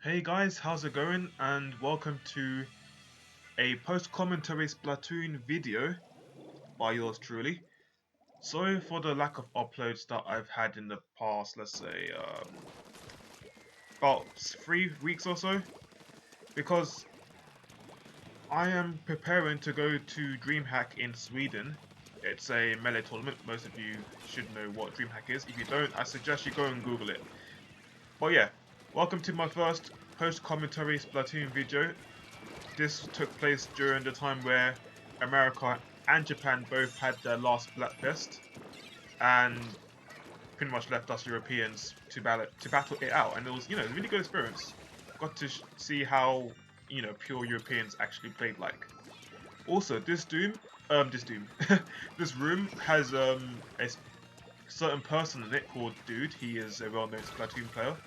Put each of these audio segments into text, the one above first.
Hey guys, how's it going? And welcome to a post-commentary Splatoon video by yours truly. Sorry for the lack of uploads that I've had in the past, let's say, about 3 weeks or so, because I am preparing to go to DreamHack in Sweden. It's a melee tournament. Most of you should know what DreamHack is. If you don't, I suggest you go and Google it. But yeah, welcome to my first post-commentary Splatoon video. This took place during the time where America and Japan both had their last Splatfest and pretty much left us Europeans to battle it out, and it was a really good experience. Got to see how pure Europeans actually played like. Also, this room has a certain person in it called Dude. He is a well-known Splatoon player,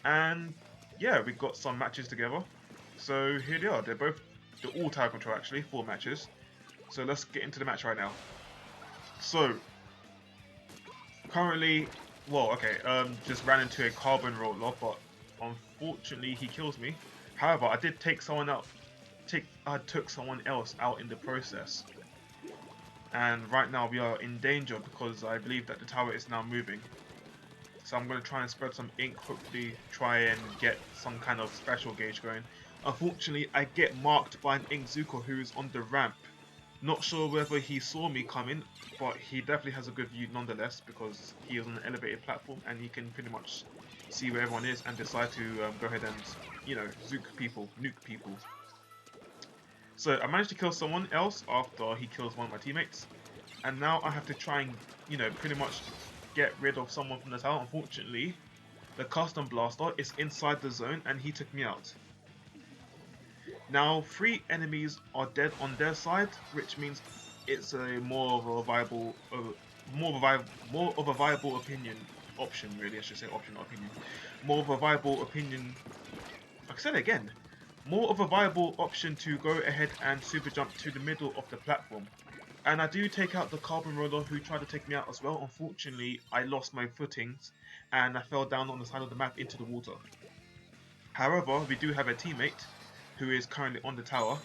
and yeah, we got some matches together. So here they are. They're all tower control actually, 4 matches. So let's get into the match right now. So currently, well, okay, just ran into a carbon roller, but unfortunately he kills me. However, I did take someone out. I took someone else out in the process. And right now we are in danger because I believe that the tower is now moving. So I'm going to try and spread some ink, hopefully try and get some kind of special gauge going. Unfortunately, I get marked by an Inkzuko who is on the ramp. Not sure whether he saw me coming, but he definitely has a good view nonetheless because he is on an elevated platform and he can pretty much see where everyone is and decide to go ahead and, nuke people. So I managed to kill someone else after he kills one of my teammates. And now I have to try and, pretty much get rid of someone from the tower. Unfortunately, the custom blaster is inside the zone and he took me out. Now 3 enemies are dead on their side, which means it's a more of a viable opinion option really. I should say option, not opinion. More of a viable opinion. I said it again. More of a viable option to go ahead and super jump to the middle of the platform. And I do take out the carbon roller who tried to take me out as well. Unfortunately, I lost my footings and I fell down on the side of the map into the water. However, we do have a teammate who is currently on the tower,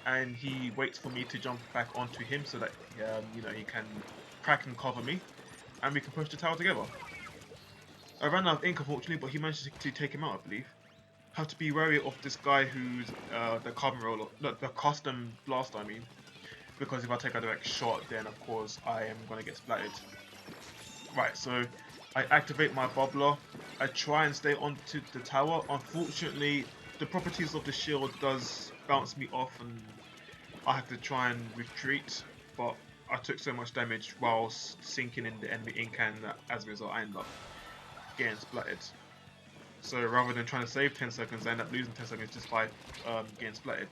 and he waits for me to jump back onto him so that he can crack and cover me, and we can push the tower together. I ran out of ink unfortunately, but he managed to take him out, I believe. Have to be wary of this guy who's the carbon roller, no, the custom blaster, I mean. Because if I take a direct shot, then of course I am going to get splattered. Right, so I activate my bubbler. I try and stay onto the tower. Unfortunately, the properties of the shield does bounce me off and I have to try and retreat. But I took so much damage whilst sinking in the enemy ink, and as a result I end up getting splattered. So rather than trying to save 10 seconds, I end up losing 10 seconds just by getting splattered.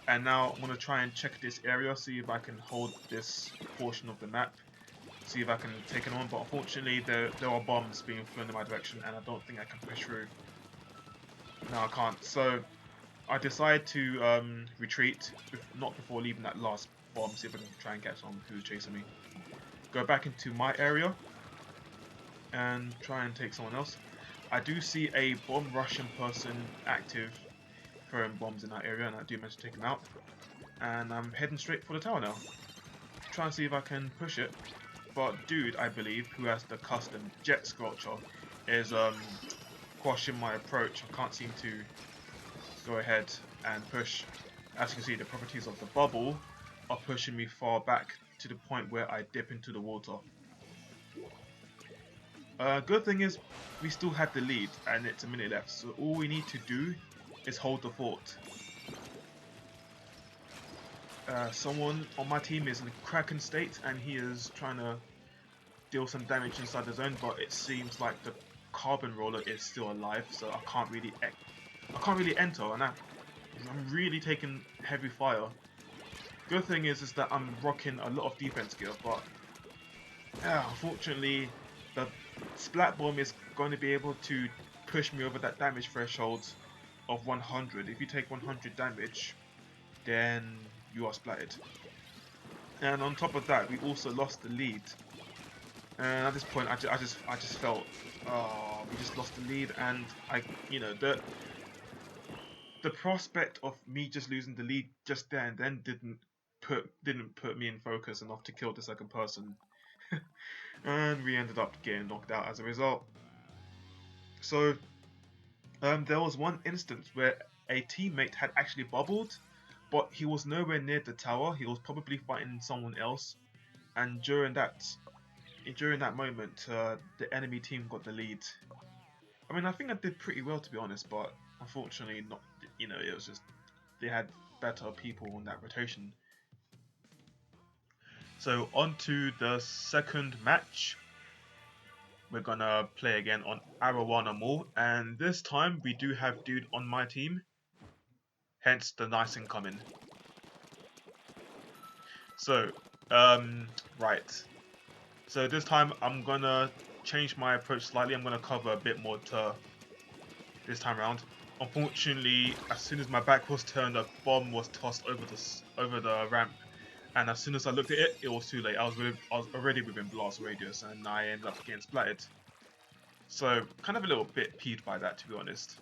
And now I'm going to try and check this area, see if I can hold this portion of the map, see if I can take it on, but unfortunately there are bombs being flown in my direction and I don't think I can push through. No, I can't. So I decide to retreat, not before leaving that last bomb, see if I can try and catch someone who's chasing me. Go back into my area and try and take someone else. I do see a bomb Russian person active throwing bombs in that area, and I do manage to take him out. And I'm heading straight for the tower now. Try and see if I can push it. But Dude, I believe, who has the custom jet sculpture, is quashing my approach. I can't seem to go ahead and push. As you can see, the properties of the bubble are pushing me far back to the point where I dip into the water. Good thing is, we still have the lead, and it's a minute left, so all we need to do is hold the fort. Someone on my team is in a cracking state, and he is trying to deal some damage inside the zone, but it seems like the carbon roller is still alive, so I can't really enter, and I'm really taking heavy fire. Good thing is that I'm rocking a lot of defense gear, but unfortunately the splat bomb is going to be able to push me over that damage threshold of 100. If you take 100 damage, then you are splatted. And on top of that, we also lost the lead. And at this point, I just felt, oh, we just lost the lead, and the prospect of me just losing the lead just there and then didn't put me in focus enough to kill the second person, and we ended up getting knocked out as a result. So there was one instance where a teammate had actually bubbled, but he was nowhere near the tower. He was probably fighting someone else, and during that moment, the enemy team got the lead. I mean, I think I did pretty well, to be honest, but unfortunately, not. It was just they had better people on that rotation. So on to the second match. We're gonna play again on Arowana Mall, and this time we do have dude on my team, hence the nice incoming. So, right. So this time I'm gonna change my approach slightly. I'm gonna cover a bit more turf this time around. Unfortunately, as soon as my back was turned, a bomb was tossed over the ramp, and as soon as I looked at it, it was too late. I was already within blast radius, and I ended up getting splattered. So kind of a little bit peeved by that, to be honest.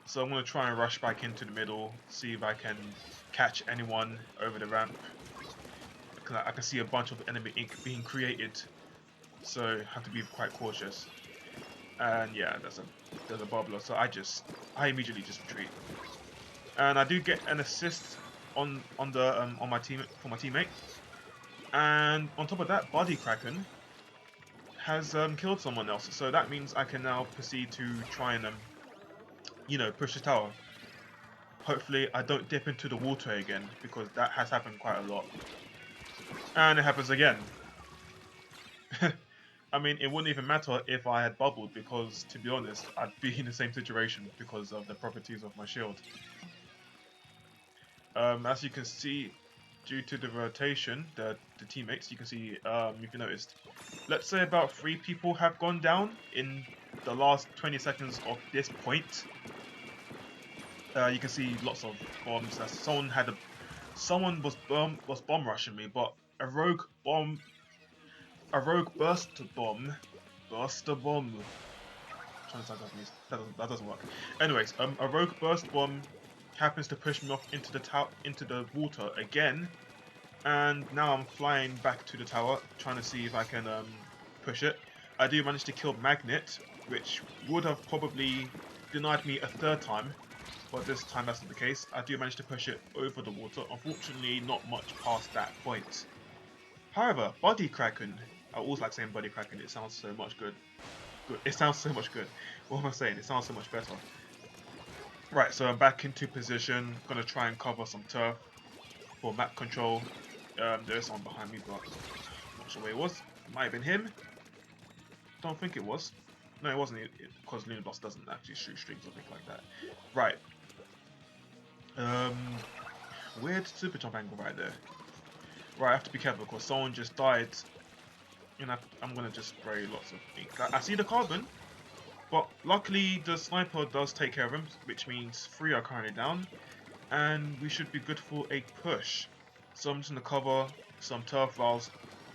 So I'm gonna try and rush back into the middle, see if I can catch anyone over the ramp. I can see a bunch of enemy ink being created, so have to be quite cautious. And yeah, there's a bubbler, so I immediately just retreat. And I do get an assist on my team for my teammate. And on top of that, Body Kraken has killed someone else, so that means I can now proceed to try and push the tower. Hopefully I don't dip into the water again, because that has happened quite a lot. And it happens again. I mean, it wouldn't even matter if I had bubbled, because to be honest, I'd be in the same situation because of the properties of my shield. As you can see, due to the rotation, the teammates, you can see, if you noticed, let's say about 3 people have gone down in the last 20 seconds of this point. You can see lots of bombs. Someone was bomb rushing me, but a rogue burst bomb. I'm trying to type Japanese. That doesn't work. Anyways, a rogue burst bomb happens to push me off into the water again, and now I'm flying back to the tower, trying to see if I can push it. I do manage to kill Magnet, which would have probably denied me a third time, but this time that's not the case. I do manage to push it over the water. Unfortunately, not much past that point. However, Body Kraken. I always like saying Body Kraken. It sounds so much good. It sounds so much good. What am I saying? It sounds so much better. Right, so I'm back into position. Gonna try and cover some turf for map control. There is someone behind me, but not sure where it was. Might have been him. Don't think it was. No, it wasn't, because Lunaboss doesn't actually shoot streams or things like that. Right. Weird super jump angle right there. Right, I have to be careful because someone just died. And I'm gonna just spray lots of ink. I see the carbon, but luckily the sniper does take care of him, which means 3 are currently down, and we should be good for a push. So I'm just gonna cover some turf files,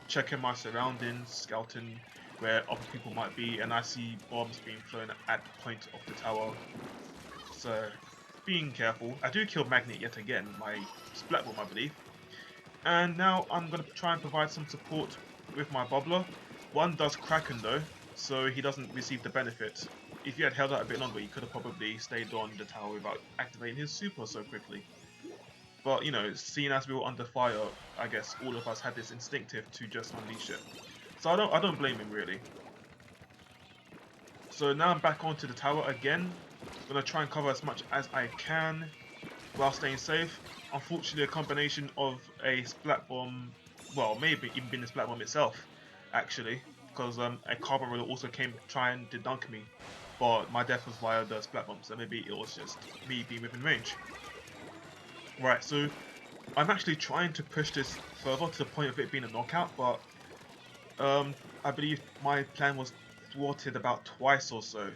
checking my surroundings, scouting where other people might be, and I see bombs being thrown at the point of the tower. So being careful. I do kill Magnet yet again, my splat bomb I believe. And now I'm gonna try and provide some support with my bubbler. One does Kraken though, so he doesn't receive the benefit. If he had held out a bit longer, he could have probably stayed on the tower without activating his super so quickly. But, seeing as we were under fire, I guess all of us had this instinctive to just unleash it. So I don't blame him really. So now I'm back onto the tower again. I'm gonna try and cover as much as I can while staying safe. Unfortunately, a combination of a splat bomb, well, maybe even been the splat bomb itself, actually, because a carbon roller also came trying to dunk me, but my death was via the splat bomb, so maybe it was just me being within range. Right, so I'm actually trying to push this further to the point of it being a knockout, but I believe my plan was thwarted about twice or so.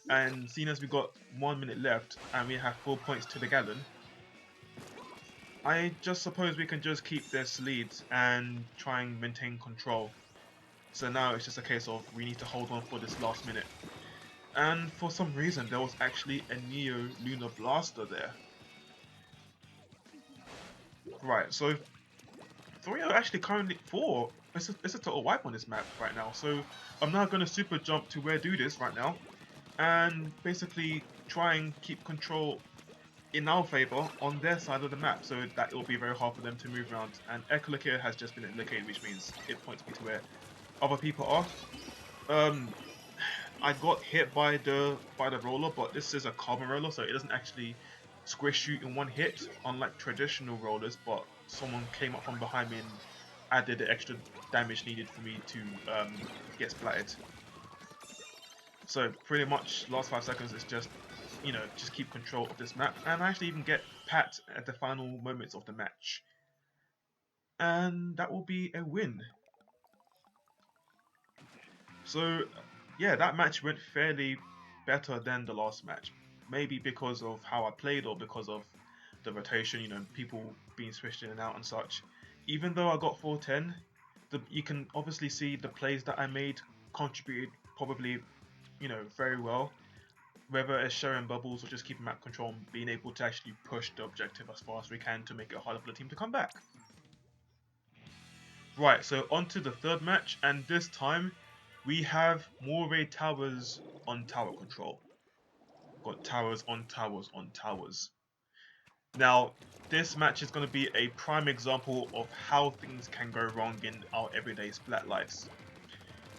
And seeing as we got 1 minute left and we have 4 points to the gallon, I just suppose we can just keep this lead and try and maintain control. So now it's just a case of we need to hold on for this last minute. And for some reason there was actually a Neo Lunar Blaster there. Right, so 3 are actually currently 4. It's a total wipe on this map right now. So I'm now going to super jump to where do this right now. And basically try and keep control in our favor on their side of the map, so that it will be very hard for them to move around. And Echolocator has just been located, which means it points me to where other people are. I got hit by the roller, but this is a carbon roller, so it doesn't actually squish you in one hit, unlike traditional rollers. But someone came up from behind me and added the extra damage needed for me to get splatted. So pretty much last 5 seconds is just, you know, just keep control of this map, and I actually even get Pat at the final moments of the match. And that will be a win. So yeah, that match went fairly better than the last match. Maybe because of how I played or because of the rotation, you know, people being switched in and out and such. Even though I got 410, you can obviously see the plays that I made contributed probably, you know, very well. Whether it's sharing bubbles or just keeping map control and being able to actually push the objective as far as we can to make it harder for the team to come back. Right, so on to the third match, and this time we have Moray Towers on tower control. Got towers on towers on towers. Now, this match is going to be a prime example of how things can go wrong in our everyday Splat lives.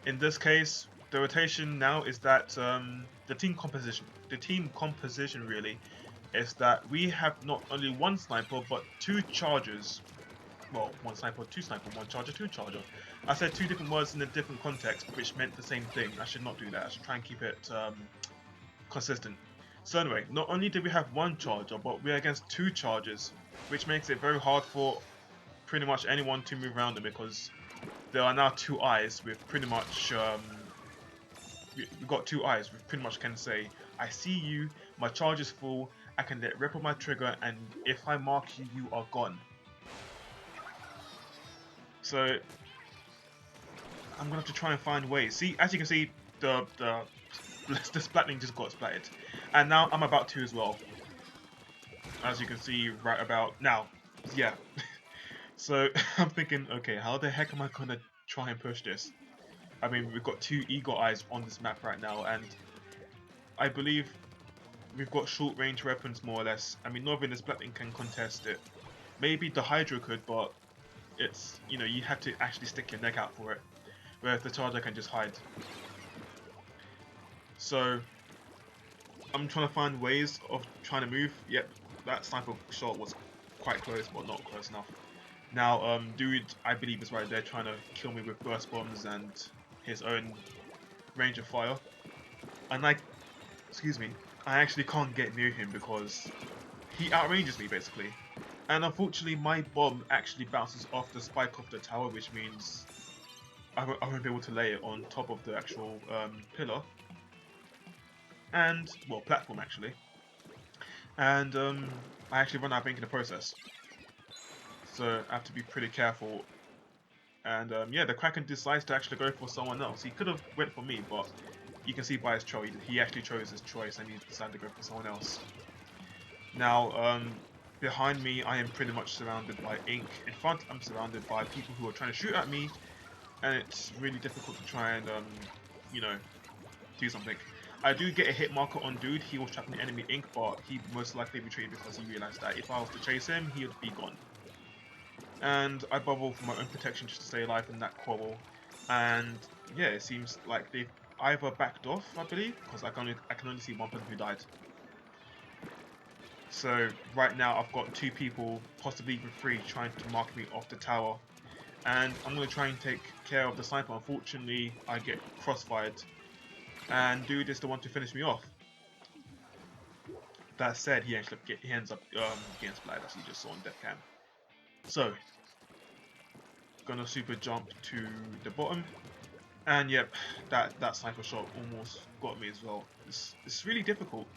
In this case, the rotation now is that the team composition really is that we have not only one sniper but 2 chargers. Well, 1 sniper, 2 sniper, 1 charger, 2 charger. I said 2 different words in a different context, which meant the same thing. I should not do that. I should try and keep it consistent. So anyway, not only do we have 1 charger, but we're against 2 chargers, which makes it very hard for pretty much anyone to move around them, because there are now 2 eyes with pretty much we've got 2 eyes with pretty much can say, I see you, my charge is full, I can let rip on my trigger, and if I mark you, you are gone. So I'm gonna have to try and find ways. See, as you can see, the splatling just got splatted, and now I'm about to as well. As you can see right about now, yeah. So I'm thinking, okay, how the heck am I gonna try and push this? I mean, we've got 2 eagle eyes on this map right now, and I believe we've got short range weapons more or less. I mean, Northern and Splatling can contest it. Maybe the Hydra could, but it's, you know, you have to actually stick your neck out for it. Whereas the Charger can just hide. So I'm trying to find ways of trying to move. Yep, that sniper shot was quite close, but not close enough. Now, dude, I believe is right there trying to kill me with burst bombs and his own range of fire. And excuse me, I actually can't get near him because he outranges me basically. And unfortunately, my bomb actually bounces off the spike of the tower, which means I won't be able to lay it on top of the actual pillar. And, well, platform actually. And I actually run out of ink in the process. So I have to be pretty careful. And yeah, the Kraken decides to actually go for someone else. He could have went for me, but you can see by his choice, he actually chose his choice and he decided to go for someone else. Now, behind me, I am pretty much surrounded by ink. In front, I'm surrounded by people who are trying to shoot at me, and it's really difficult to try and, you know, do something. I do get a hit marker on dude. He was trapping the enemy ink, but he most likely retreated because he realized that if I was to chase him, he would be gone. And I bubble for my own protection just to stay alive in that quarrel. And yeah, it seems like they've either backed off, I believe, because I can only see one person who died. So right now I've got 2 people, possibly even 3, trying to mark me off the tower. And I'm going to try and take care of the sniper. Unfortunately, I get crossfired. And dude is the one to finish me off. That said, he ends up getting splatted, as you just saw on death cam. So, gonna super jump to the bottom. And yep, that sniper shot almost got me as well. It's really difficult.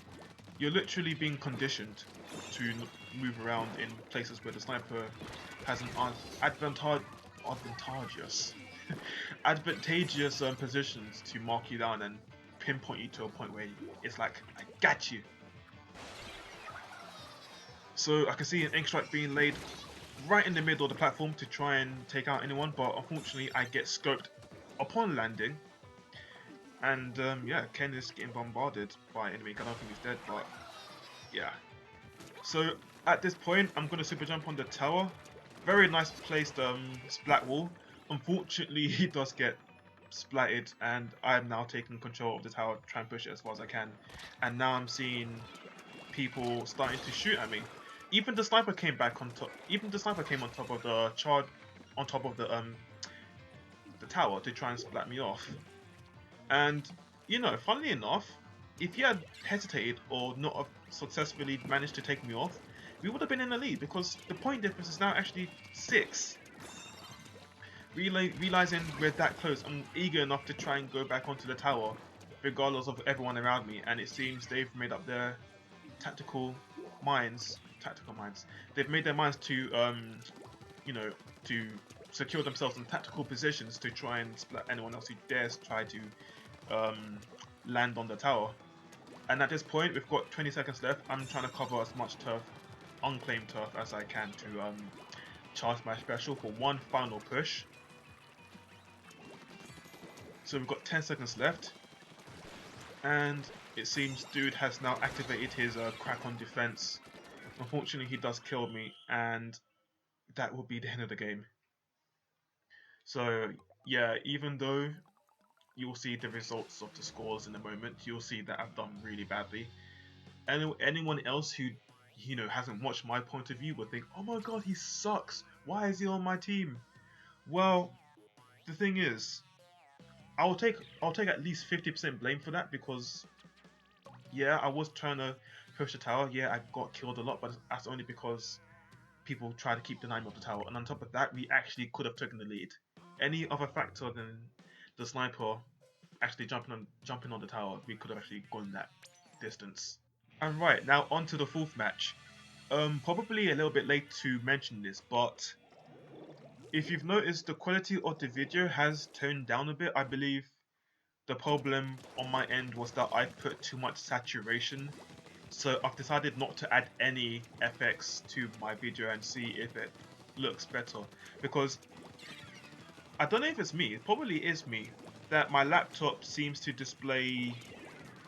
You're literally being conditioned to move around in places where the sniper has an advantageous advantageous positions to mark you down and pinpoint you to a point where it's like, I got you. So I can see an ink strike being laid right in the middle of the platform to try and take out anyone, but unfortunately I get scoped upon landing. And yeah, Ken is getting bombarded by enemy. I don't think he's dead, but yeah. So at this point, I'm gonna super jump on the tower. Very nice placed splat wall. Unfortunately, he does get splatted, and I'm now taking control of the tower, try and push it as far as I can. And now I'm seeing people starting to shoot at me. Even the sniper came back on top. Even the sniper came on top of the charge, on top of the tower to try and splat me off. And you know, funnily enough, if he had hesitated or not have successfully managed to take me off, we would have been in the lead because the point difference is now actually 6. Realizing we're that close, I'm eager enough to try and go back onto the tower, regardless of everyone around me. And it seems they've made up their tactical minds. They've made their minds to, you know, to secure themselves in tactical positions to try and splat anyone else who dares try to land on the tower. And at this point, we've got 20 seconds left. I'm trying to cover as much turf, unclaimed turf, as I can to charge my special for one final push. So we've got 10 seconds left, and it seems dude has now activated his crack on defense. Unfortunately, he does kill me, and that will be the end of the game. So yeah, even though you'll see the results of the scores in a moment, you'll see that I've done really badly. Anyone else who, you know, hasn't watched my point of view would think, oh my god, he sucks, why is he on my team? Well, the thing is, I'll take at least 50% blame for that, because yeah, I was trying to push the tower, yeah, I got killed a lot, but that's only because people try to keep denying me of the tower, and on top of that, we actually could have taken the lead. Any other factor than the sniper actually jumping on the tower, we could have actually gone that distance. And right, now on to the fourth match. Probably a little bit late to mention this, but if you've noticed, the quality of the video has toned down a bit. I believe the problem on my end was that I put too much saturation, so I've decided not to add any FX to my video and see if it looks better, because I don't know if it's me, it probably is me, that my laptop seems to display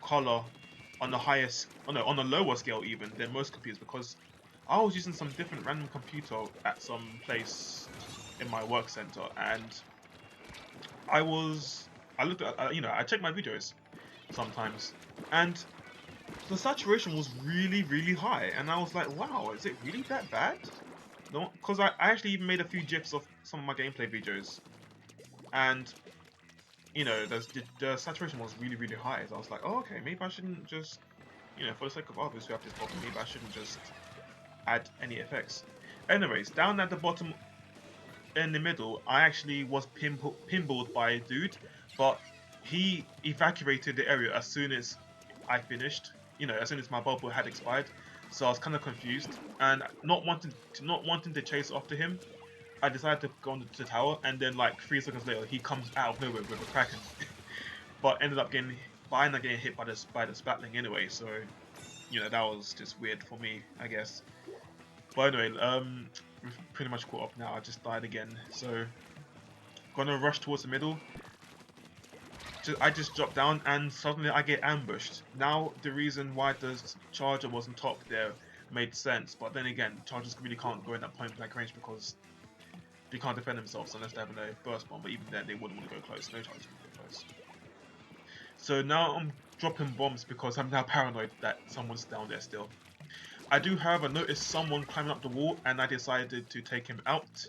color on the highest, on a lower scale even than most computers, because I was using some different random computer at some place in my work center, and I looked at, you know, I check my videos sometimes, and the saturation was really high, and I was like, wow, is it really that bad? No, because I actually even made a few gifs of some of my gameplay videos, and you know, the saturation was really high. So I was like, oh, okay, maybe I shouldn't just, you know, for the sake of others who have this problem, maybe I shouldn't just add any effects. Anyways, down at the bottom in the middle, I actually was pinballed by a dude, but he evacuated the area as soon as I finished. You know, as soon as my bubble had expired. So I was kind of confused, and not wanting to chase after him, I decided to go on the tower, and then like 3 seconds later, he comes out of nowhere with a kraken, but ended up getting hit by the spatling anyway. So you know, that was just weird for me, I guess. But anyway, we've pretty much caught up now. I just died again, so gonna rush towards the middle. I just dropped down, and suddenly I get ambushed. Now the reason why the charger was on top there made sense, but then again, chargers really can't go in that point blank range because they can't defend themselves unless they have a burst bomb. But even then, they wouldn't want to go close. No chargers would go close. So now I'm dropping bombs because I'm now paranoid that someone's down there still. I do, however, notice someone climbing up the wall, and I decided to take him out.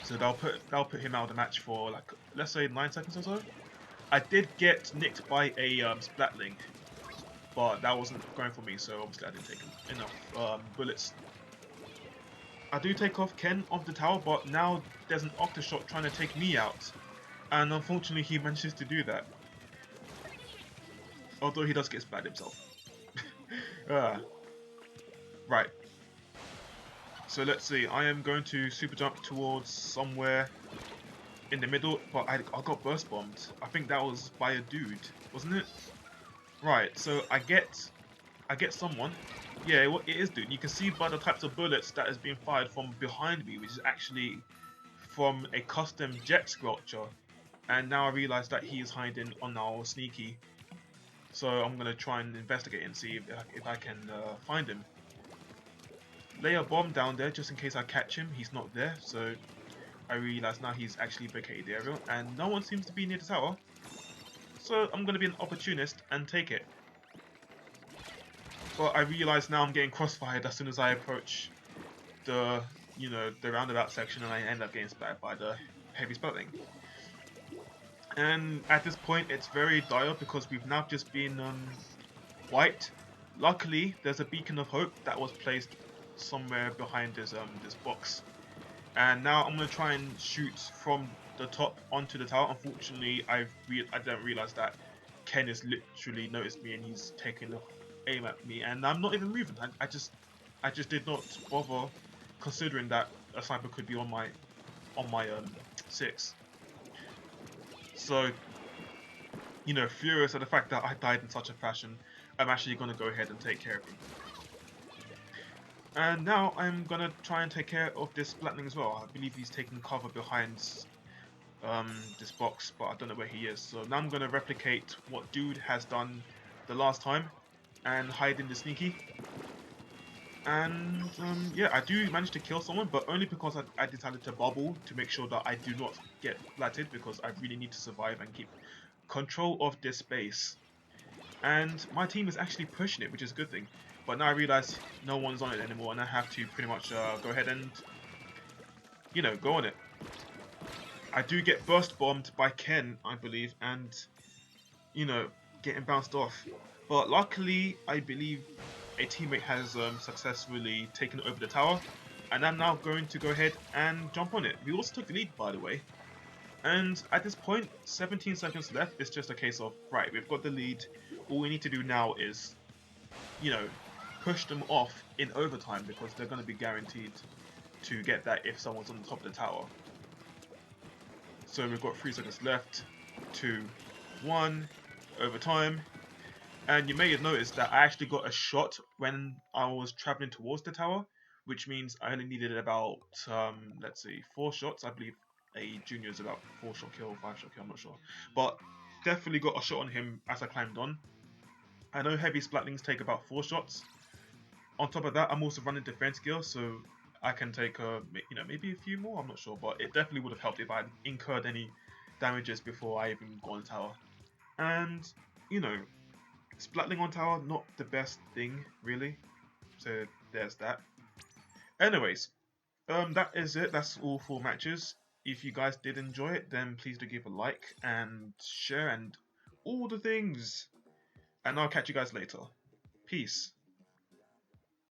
So that'll put him out of the match for like, let's say 9 seconds or so. I did get nicked by a splatling, but that wasn't going for me, so obviously I didn't take enough bullets. I do take off Ken off the tower, but now there's an Octoshot trying to take me out, and unfortunately he manages to do that. Although he does get splatted himself. Right. So let's see, I am going to super jump towards somewhere in the middle, but I got burst bombed. I think that was by a dude, wasn't it? Right, so I get someone. Yeah, it is dude. You can see by the types of bullets that is being fired from behind me, which is actually from a custom jet squelcher. And now I realize that he is hiding on our sneaky. So I'm gonna try and investigate and see if I can find him. Lay a bomb down there just in case I catch him. He's not there, so I realize now he's actually vacated the area, and no one seems to be near the tower. So I'm gonna be an opportunist and take it. But I realize now I'm getting crossfired as soon as I approach the the roundabout section, and I end up getting splattered by the heavy spelling. And at this point, it's very dire because we've now just been wiped. Luckily, there's a beacon of hope that was placed somewhere behind this box. And now I'm gonna try and shoot from the top onto the tower. Unfortunately, I didn't realize that Ken has literally noticed me and he's taking aim at me, and I'm not even moving. I just did not bother considering that a sniper could be on my 6. So furious at the fact that I died in such a fashion, I'm actually gonna go ahead and take care of him. And now I'm gonna try and take care of this Splatling as well. I believe he's taking cover behind this box, but I don't know where he is. So now I'm gonna replicate what dude has done the last time and hide in the sneaky. And yeah, I do manage to kill someone, but only because I decided to bubble to make sure that I do not get flatted, because I really need to survive and keep control of this space. And my team is actually pushing it, which is a good thing. But now I realize no one's on it anymore, and I have to pretty much go ahead and, go on it. I do get burst bombed by Ken, I believe, and, getting bounced off. But luckily, I believe a teammate has successfully taken over the tower, and I'm now going to go ahead and jump on it. We also took the lead, by the way. And at this point, 17 seconds left. It's just a case of, right, we've got the lead. All we need to do now is, push them off in overtime, because they're going to be guaranteed to get that if someone's on the top of the tower. So we've got 3 seconds left. 2, 1, overtime. And you may have noticed that I actually got a shot when I was traveling towards the tower, which means I only needed about, let's see, 4 shots. I believe a junior is about 4-shot kill, 5-shot kill, I'm not sure. But definitely got a shot on him as I climbed on. I know heavy splatlings take about 4 shots. On top of that, I'm also running defense gear, so I can take maybe a few more, I'm not sure. But it definitely would have helped if I had incurred any damages before I even got on the tower. And, splatling on tower, not the best thing, really. So there's that. Anyways, that is it. That's all 4 matches. If you guys did enjoy it, then please do give a like and share and all the things. And I'll catch you guys later. Peace.